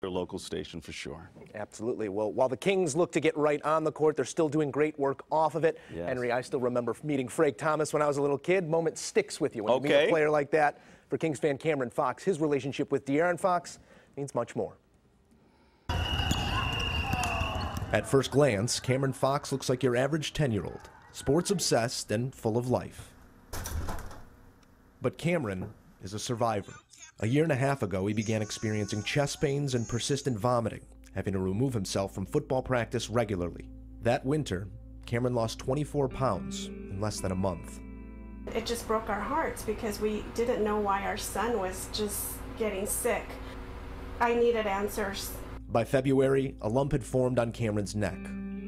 their local station for sure. Absolutely. Well, while the Kings look to get right on the court, they're still doing great work off of it. Yes. Henry, I still remember meeting Frank Thomas when I was a little kid. Moment sticks with you when you meet a player like that. For Kings fan Kameron Fox, his relationship with De'Aaron Fox means much more. At first glance, Kameron Fox looks like your average 10-year-old, sports obsessed and full of life. But Kameron is a survivor. A year and a half ago, he began experiencing chest pains and persistent vomiting, having to remove himself from football practice regularly. That winter, Kameron lost 24 pounds in less than a month. It just broke our hearts because we didn't know why our son was just getting sick. I needed answers. By February, a lump had formed on Kameron's neck.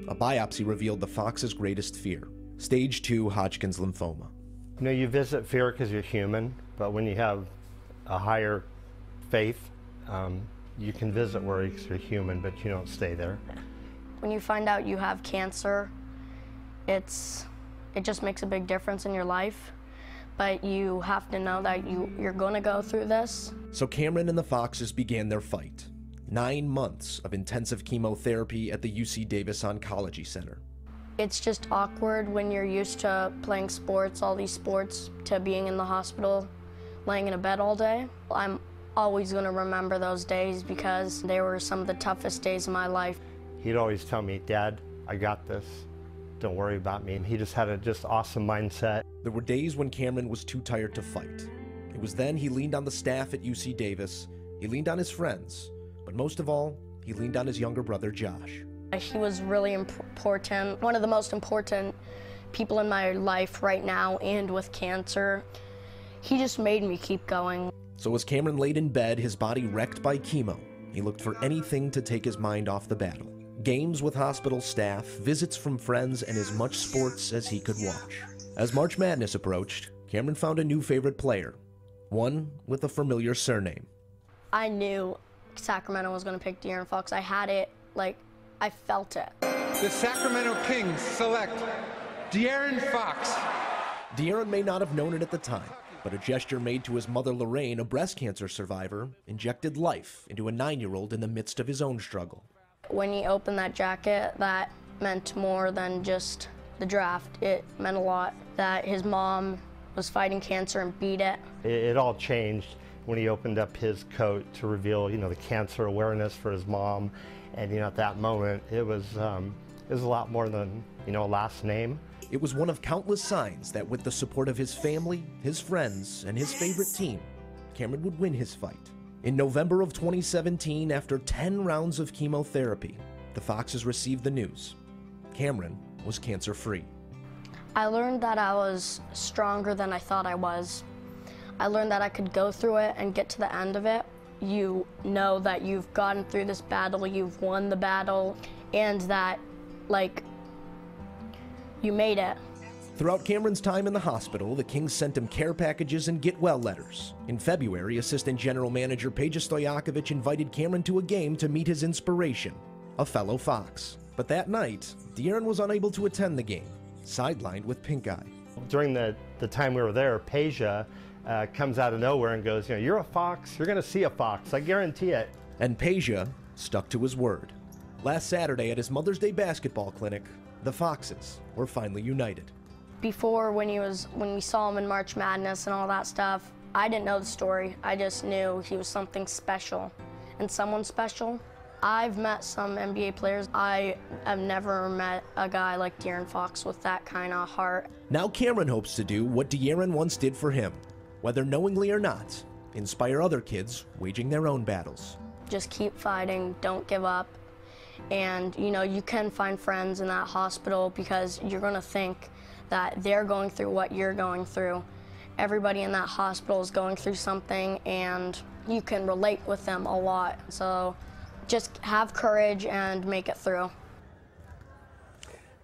A biopsy revealed the Fox's greatest fear, stage 2 Hodgkin's lymphoma. You know, you visit fear because you're human, but when you have a higher faith, you can visit worry because you're human, but you don't stay there. When you find out you have cancer, it just makes a big difference in your life, but you have to know that you're going to go through this. So Kameron and the Foxes began their fight. 9 months of intensive chemotherapy at the UC Davis Oncology Center. It's just awkward when you're used to playing sports, all these sports, to being in the hospital, laying in a bed all day. I'm always going to remember those days because they were some of the toughest days of my life. He'd always tell me, "Dad, I got this. Don't worry about me." And he just had a awesome mindset. There were days when Kameron was too tired to fight. It was then he leaned on the staff at UC Davis, he leaned on his friends, but most of all, he leaned on his younger brother, Josh. He was really important, one of the most important people in my life right now, and with cancer. He just made me keep going. So as Kameron laid in bed, his body wrecked by chemo, he looked for anything to take his mind off the battle. Games with hospital staff, visits from friends, and as much sports as he could watch. As March Madness approached, Kameron found a new favorite player, one with a familiar surname. I knew Sacramento was going to pick De'Aaron Fox. I had it, I felt it. The Sacramento Kings select De'Aaron Fox. De'Aaron may not have known it at the time, but a gesture made to his mother Lorraine, a breast cancer survivor, injected life into a 9-year-old in the midst of his own struggle. When he opened that jacket, that meant more than just the draft. It meant a lot that his mom was fighting cancer and beat it. It all changed when he opened up his coat to reveal, the cancer awareness for his mom. And, at that moment, it was a lot more than, a last name. It was one of countless signs that with the support of his family, his friends, and his favorite team, Kameron would win his fight. In November of 2017, after 10 rounds of chemotherapy, the Foxes received the news. Kameron was cancer-free. I learned that I was stronger than I thought I was. I learned that I could go through it and get to the end of it. You know that you've gotten through this battle, you've won the battle, and that, you made it. Throughout Kameron's time in the hospital, the Kings sent him care packages and get well letters. In February, Assistant General Manager Peja Stojakovic invited Kameron to a game to meet his inspiration, a fellow Fox. But that night, De'Aaron was unable to attend the game, sidelined with pink eye. During the time we were there, Peja comes out of nowhere and goes, "You're a Fox, you're going to see a Fox, I guarantee it." And Peja stuck to his word. Last Saturday at his Mother's Day basketball clinic, the Foxes were finally united. Before, when we saw him in March Madness and all that stuff, I didn't know the story. I just knew he was something special and someone special. I've met some NBA players. I have never met a guy like De'Aaron Fox with that kind of heart. Now Kameron hopes to do what De'Aaron once did for him, whether knowingly or not, inspire other kids waging their own battles. Just keep fighting, don't give up. And you can find friends in that hospital because you're gonna think that they're going through what you're going through. Everybody in that hospital is going through something and you can relate with them a lot. So just have courage and make it through.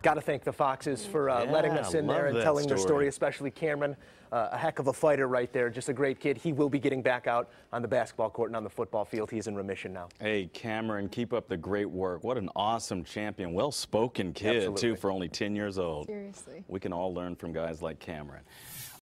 Got to thank the Foxes for letting us in there and telling their story, especially Kameron. A heck of a fighter right there, just a great kid. He will be getting back out on the basketball court and on the football field. He's in remission now. Hey, Kameron, keep up the great work. What an awesome champion, well-spoken kid, too, for only 10 years old. Seriously. We can all learn from guys like Kameron.